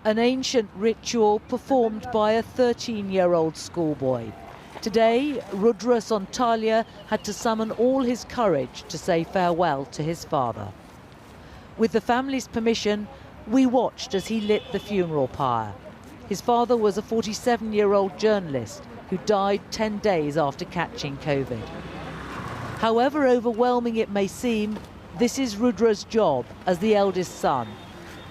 an ancient ritual performed by a 13-year-old schoolboy. Today, Rudra Sontalia had to summon all his courage to say farewell to his father. With the family's permission, we watched as he lit the funeral pyre. His father was a 47-year-old journalist who died 10 days after catching COVID. However overwhelming it may seem, this is Rudra's job as the eldest son.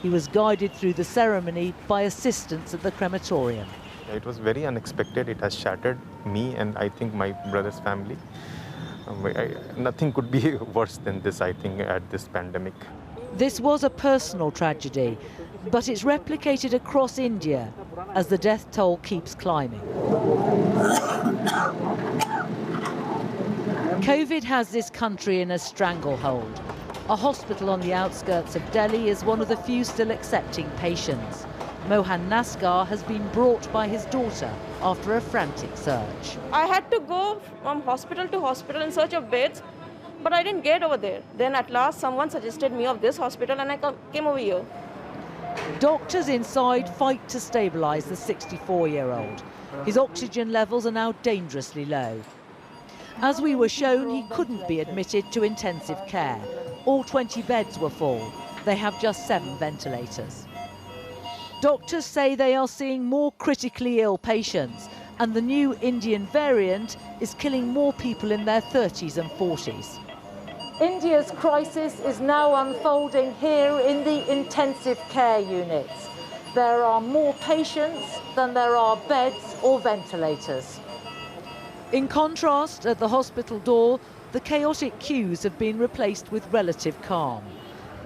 He was guided through the ceremony by assistants at the crematorium. It was very unexpected. It has shattered me and I think my brother's family. Nothing could be worse than this, I think, at this pandemic. This was a personal tragedy, but it's replicated across India as the death toll keeps climbing. COVID has this country in a stranglehold. A hospital on the outskirts of Delhi is one of the few still accepting patients. Mohan Naskar has been brought by his daughter after a frantic search. I had to go from hospital to hospital in search of beds, but I didn't get over there. Then at last someone suggested me of this hospital and I came over here. Doctors inside fight to stabilise the 64-year-old. His oxygen levels are now dangerously low. As we were shown, he couldn't be admitted to intensive care. All 20 beds were full. They have just 7 ventilators. Doctors say they are seeing more critically ill patients, and the new Indian variant is killing more people in their 30s and 40s. India's crisis is now unfolding here in the intensive care units. There are more patients than there are beds or ventilators. In contrast, at the hospital door, the chaotic queues have been replaced with relative calm.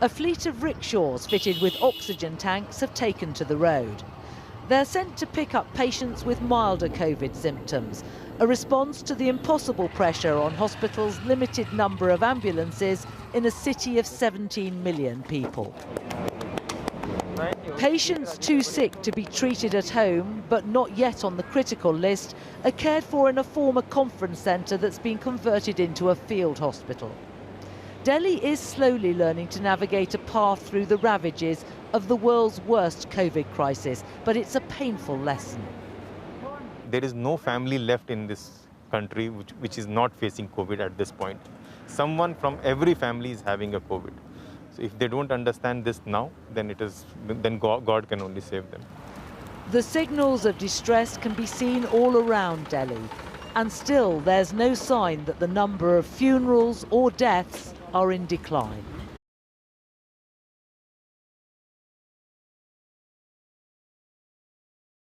A fleet of rickshaws fitted with oxygen tanks have taken to the road. They're sent to pick up patients with milder COVID symptoms, a response to the impossible pressure on hospitals' limited number of ambulances in a city of 17 million people. Patients too sick to be treated at home, but not yet on the critical list, are cared for in a former conference centre that's been converted into a field hospital. Delhi is slowly learning to navigate a path through the ravages of the world's worst COVID crisis, but it's a painful lesson. There is no family left in this country which is not facing COVID at this point. Someone from every family is having a COVID. So if they don't understand this now, then God can only save them. The signals of distress can be seen all around Delhi, and still there's no sign that the number of funerals or deaths are in decline.